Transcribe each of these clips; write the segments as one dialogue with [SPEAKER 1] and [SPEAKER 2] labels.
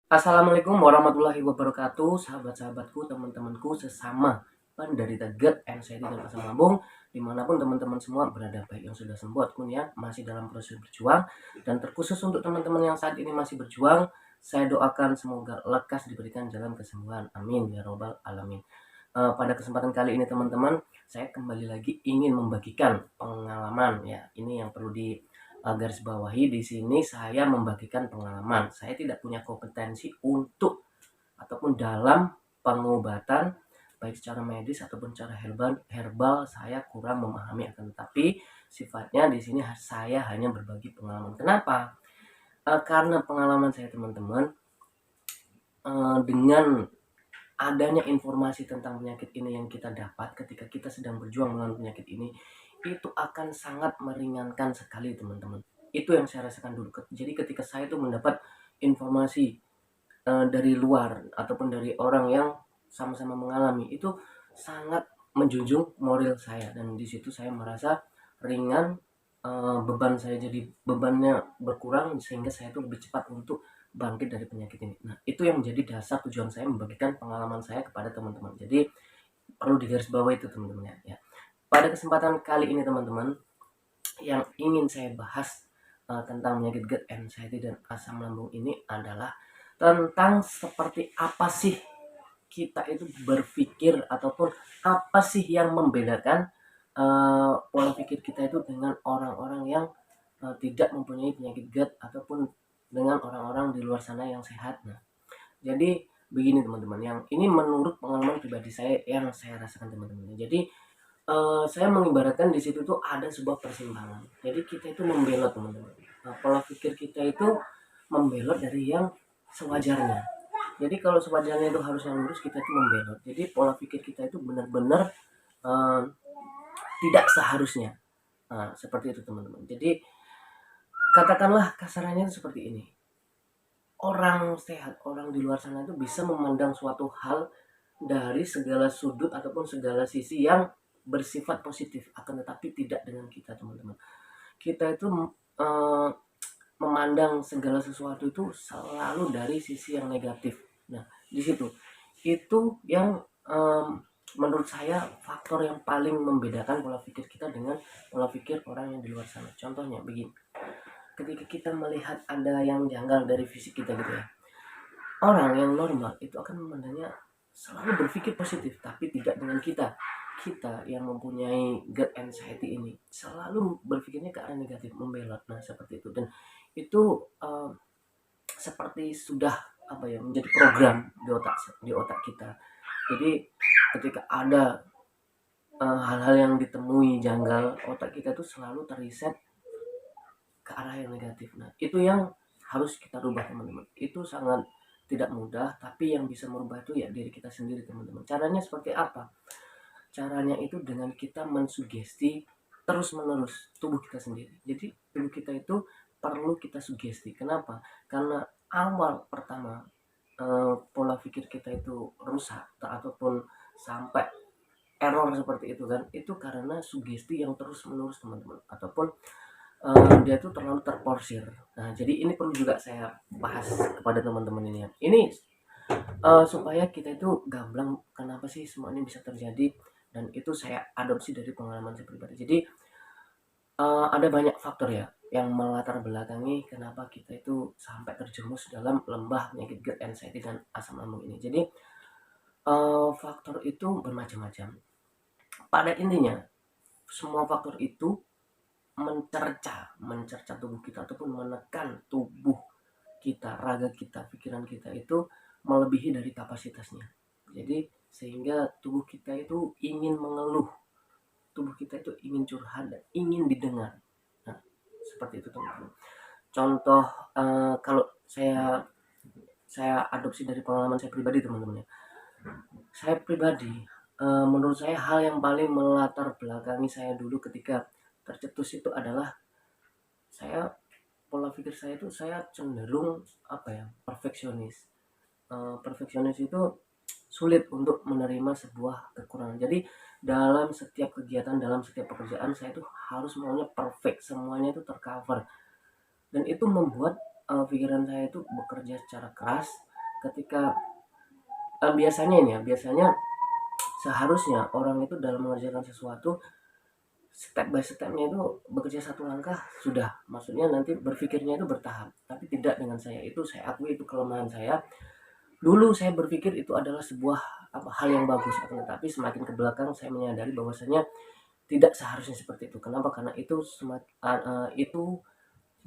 [SPEAKER 1] Assalamualaikum warahmatullahi wabarakatuh, sahabat-sahabatku, teman-temanku sesama penderita GERD, anxiety, dan asam lambung, dimanapun teman-teman semua berada, baik yang sudah sembuh ataupun yang masih dalam proses berjuang. Dan terkhusus untuk teman-teman yang saat ini masih berjuang, saya doakan semoga lekas diberikan jalan kesembuhan. Amin ya robbal alamin. Pada kesempatan kali ini teman-teman, saya kembali lagi ingin membagikan pengalaman ya. Ini yang perlu di garis bawahi di sini, saya membagikan pengalaman. Saya tidak punya kompetensi untuk ataupun dalam pengobatan baik secara medis ataupun secara herbal saya kurang memahami, akan tetapi sifatnya di sini saya hanya berbagi pengalaman. Kenapa? Karena pengalaman saya teman-teman, dengan adanya informasi tentang penyakit ini yang kita dapat ketika kita sedang berjuang melawan penyakit ini, itu akan sangat meringankan sekali teman-teman. Itu yang saya rasakan dulu. Jadi ketika saya tuh mendapat informasi dari luar ataupun dari orang yang sama-sama mengalami, itu sangat menjunjung moral saya, dan di situ saya merasa ringan, beban saya jadi bebannya berkurang sehingga saya tuh lebih cepat untuk bangkit dari penyakit ini. Nah, itu yang menjadi dasar tujuan saya membagikan pengalaman saya kepada teman-teman. Jadi perlu digarisbawahi itu teman-teman ya. Pada kesempatan kali ini teman-teman, yang ingin saya bahas tentang penyakit GERD, anxiety, dan asam lambung ini adalah tentang seperti apa sih kita itu berpikir ataupun apa sih yang membedakan pola pikir kita itu dengan orang-orang yang tidak mempunyai penyakit GERD ataupun dengan orang-orang di luar sana yang sehat. Nah, jadi begini teman-teman, yang ini menurut pengalaman pribadi saya yang saya rasakan teman-teman. Jadi saya mengibaratkan di situ tuh ada sebuah persimpangan. Jadi kita itu membelot teman-teman. Nah, pola pikir kita itu membelot dari yang sewajarnya. Jadi kalau sewajarnya itu harusnya lurus, kita itu membelot. Jadi pola pikir kita itu benar-benar uh, tidak seharusnya. Nah, seperti itu teman-teman. Jadi katakanlah kasarannya itu seperti ini. Orang sehat, orang di luar sana itu bisa memandang suatu hal dari segala sudut ataupun segala sisi yang bersifat positif, akan tetapi tidak dengan kita teman-teman. Kita itu uh, memandang segala sesuatu itu selalu dari sisi yang negatif. Nah, di situ itu yang menurut saya faktor yang paling membedakan pola pikir kita dengan pola pikir orang yang di luar sana. Contohnya begini, ketika kita melihat ada yang janggal dari fisik kita gitu ya, orang yang normal itu akan memandangnya selalu berpikir positif, tapi tidak dengan kita. Kita yang mempunyai GERD, anxiety ini selalu berpikirnya ke arah negatif, membelot. Nah, seperti itu. Dan itu seperti sudah apa ya, menjadi program di otak kita. Jadi ketika ada hal-hal yang ditemui janggal, otak kita tuh selalu teriset ke arah yang negatif. Nah, itu yang harus kita rubah teman-teman. Itu sangat tidak mudah, tapi yang bisa merubah itu ya diri kita sendiri teman-teman. Caranya seperti apa? Caranya itu dengan kita mensugesti terus-menerus tubuh kita sendiri. Jadi tubuh kita itu perlu kita sugesti. Kenapa? Karena awal pertama pola pikir kita itu rusak ataupun sampai error seperti itu kan, itu karena sugesti yang terus-menerus teman-teman, ataupun dia tuh terlalu terporsir. Nah, jadi ini perlu juga saya bahas kepada teman-teman ini ya. Ini supaya kita itu gamblang kenapa sih semua ini bisa terjadi, dan itu saya adopsi dari pengalaman saya pribadi. Jadi ada banyak faktor ya yang melatar belakangi kenapa kita itu sampai terjerumus dalam lembah penyakit GERD, anxiety, dan asam lambung ini. Jadi faktor itu bermacam-macam. Pada intinya semua faktor itu mencerca tubuh kita ataupun menekan tubuh kita, raga kita, pikiran kita itu melebihi dari kapasitasnya. Jadi sehingga tubuh kita itu ingin mengeluh, tubuh kita itu ingin curhat dan ingin didengar. Nah, seperti itu teman-teman. Contoh kalau saya adopsi dari pengalaman saya pribadi teman-teman ya. Saya pribadi, menurut saya hal yang paling melatar belakangi saya dulu ketika tercetus itu adalah saya, pola pikir saya itu saya cenderung apa ya, perfeksionis. Perfeksionis itu sulit untuk menerima sebuah kekurangan. Jadi dalam setiap kegiatan, dalam setiap pekerjaan saya itu harus maunya perfect, semuanya itu tercover. Dan itu membuat pikiran saya itu bekerja secara keras ketika biasanya ini ya, biasanya seharusnya orang itu dalam mengerjakan sesuatu step by stepnya itu bekerja satu langkah sudah, maksudnya nanti berpikirnya itu bertahap, tapi tidak dengan saya. Itu saya akui, itu kelemahan saya. Dulu saya berpikir itu adalah sebuah hal yang bagus, tetapi semakin ke belakang saya menyadari bahwasanya tidak seharusnya seperti itu. Kenapa? Karena itu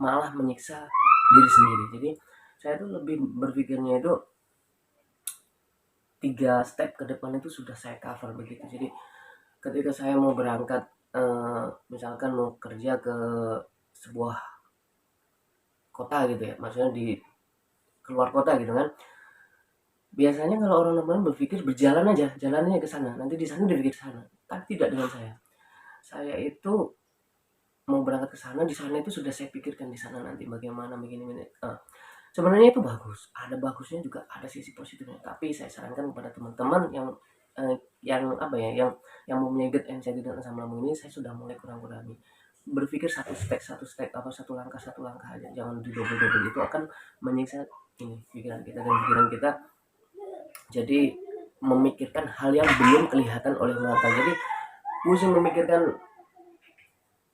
[SPEAKER 1] malah menyiksa diri sendiri. Jadi saya tuh lebih berpikirnya itu 3 step ke depan itu sudah saya cover begitu. Jadi ketika saya mau berangkat, misalkan mau kerja ke sebuah kota gitu ya, maksudnya di keluar kota gitu kan. Biasanya kalau orang normal berpikir berjalan aja, jalannya ke sana, nanti di sana dia pikir sana. Tapi tidak dengan saya. Saya itu mau berangkat ke sana, di sana itu sudah saya pikirkan di sana nanti bagaimana begini. Sebenarnya itu bagus, ada bagusnya juga, ada sisi positifnya. Tapi saya sarankan kepada teman-teman yang apa ya, yang mempunyai gut anxiety dan asam lambung ini, saya sudah mulai kurang-kurangi. Berpikir satu step satu langkah aja, jangan didobel-dobel. Itu akan menyiksa ini pikiran kita, dan pikiran kita jadi memikirkan hal yang belum kelihatan oleh mata. Jadi pusing memikirkan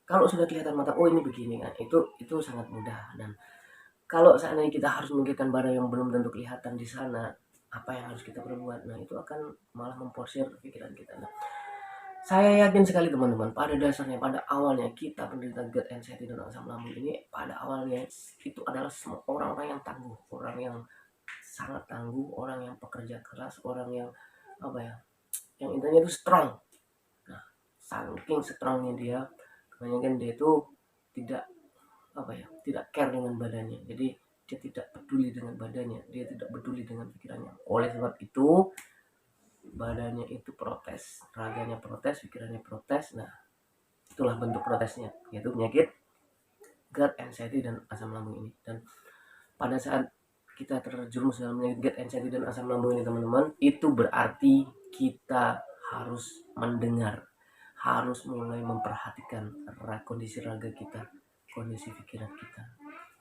[SPEAKER 1] kalau sudah kelihatan mata, oh ini begini kan, itu sangat mudah. Dan kalau seandainya kita harus memikirkan barang yang belum tentu kelihatan di sana, apa yang harus kita perbuat, nah itu akan malah memporsir pikiran kita. Nah, saya yakin sekali teman-teman, pada dasarnya, pada awalnya kita penderita gut anxiety dan asam lambung ini, pada awalnya itu adalah semua orang-orang yang tangguh, orang yang sangat tangguh, orang yang pekerja keras, orang yang apa ya, yang intinya itu strong. Nah, saking strongnya dia, kebanyakan dia itu tidak tidak care dengan badannya. Jadi dia tidak peduli dengan badannya, dia tidak peduli dengan pikirannya. Oleh sebab itu badannya itu protes, raganya protes, pikirannya protes. Nah, itulah bentuk protesnya, yaitu penyakit gut anxiety dan asam lambung ini. Dan pada saat kita terjerumus dalam penyakit gut anxiety dan asam lambung ini teman-teman, itu berarti kita harus mendengar, harus mulai memperhatikan kondisi raga kita, kondisi pikiran kita.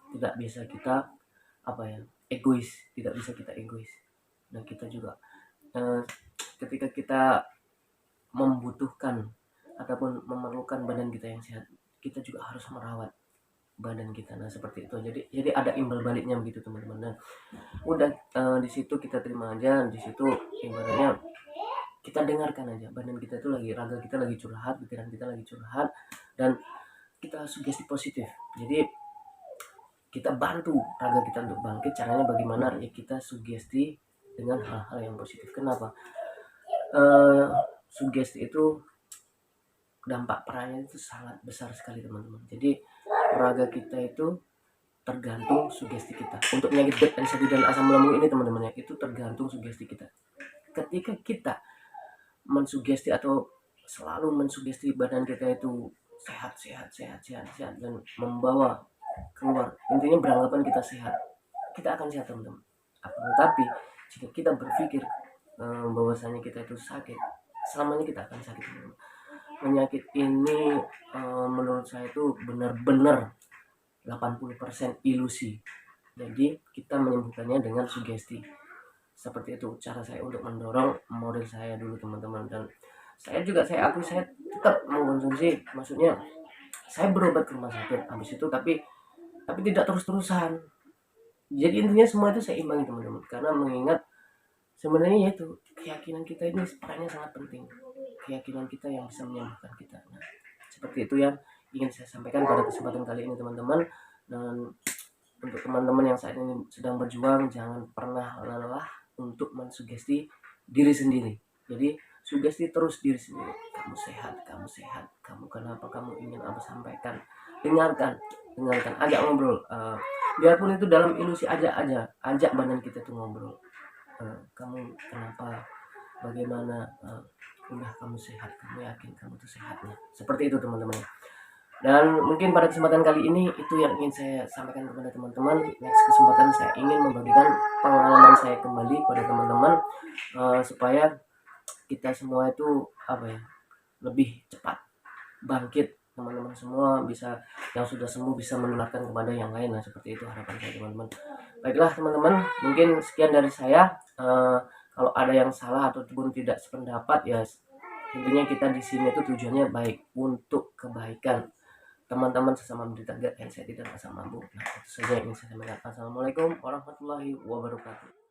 [SPEAKER 1] Tidak bisa kita egois, tidak bisa kita egois. Dan kita juga ketika kita membutuhkan ataupun memerlukan badan kita yang sehat, kita juga harus merawat badan kita. Nah seperti itu. Jadi ada imbal baliknya begitu teman-teman. Dan udah di situ kita terima aja, di situ ibaratnya kita dengarkan aja badan kita itu lagi, raga kita lagi curhat, pikiran kita lagi curhat, dan kita sugesti positif. Jadi kita bantu raga kita untuk bangkit. Caranya bagaimana? Ya kita sugesti dengan hal-hal yang positif. Kenapa? Sugesti itu dampak perannya itu sangat besar sekali teman-teman. Jadi raga kita itu tergantung sugesti kita. Untuk penyakit gut anxiety dan asam lambung ini teman-teman ya, itu tergantung sugesti kita. Ketika kita mensugesti atau selalu mensugesti badan kita itu sehat dan membawa keluar, intinya beranggapan kita sehat, kita akan sehat teman-teman. Tetapi jika kita berpikir bahwasanya kita itu sakit, selamanya kita akan sakit teman-teman. Penyakit ini menurut saya itu benar-benar 80% ilusi. Jadi kita menyembuhkannya dengan sugesti. Seperti itu cara saya untuk mendorong model saya dulu teman-teman. Dan saya akui saya tetap mengkonsumsi, maksudnya saya berobat ke rumah sakit habis itu, tapi tidak terus-terusan. Jadi intinya semua itu saya imbangi teman-teman, karena mengingat sebenarnya itu keyakinan kita ini perannya sangat penting, keyakinan kita yang bisa menyembuhkan kita. Nah, seperti itu yang ingin saya sampaikan pada kesempatan kali ini teman-teman. Dan untuk teman-teman yang saat ini sedang berjuang, jangan pernah lelah untuk mensugesti diri sendiri. Jadi sugesti terus diri sendiri, kamu sehat, kamu kenapa, kamu ingin apa, sampaikan, dengarkan, ajak ngobrol, biarpun itu dalam ilusi, ajak badan kita tuh ngobrol. Kamu kenapa, bagaimana, udah kamu sehat, kamu yakin kamu tuh sehatnya. Seperti itu teman-teman. Dan mungkin pada kesempatan kali ini itu yang ingin saya sampaikan kepada teman-teman. Next kesempatan saya ingin membagikan pengalaman saya kembali pada teman-teman, supaya kita semua itu lebih cepat bangkit teman-teman semua bisa, yang sudah sembuh bisa menularkan kepada yang lain. Nah, seperti itu harapan saya teman-teman. Baiklah teman-teman, mungkin sekian dari saya. Kalau ada yang salah ataupun tidak sependapat ya, intinya kita di sini tuh tujuannya baik, untuk kebaikan teman-teman sesama menderita anxiety dan rasa mabuk. Nah, itu saja yang ingin saya sampaikan. Assalamualaikum warahmatullahi wabarakatuh.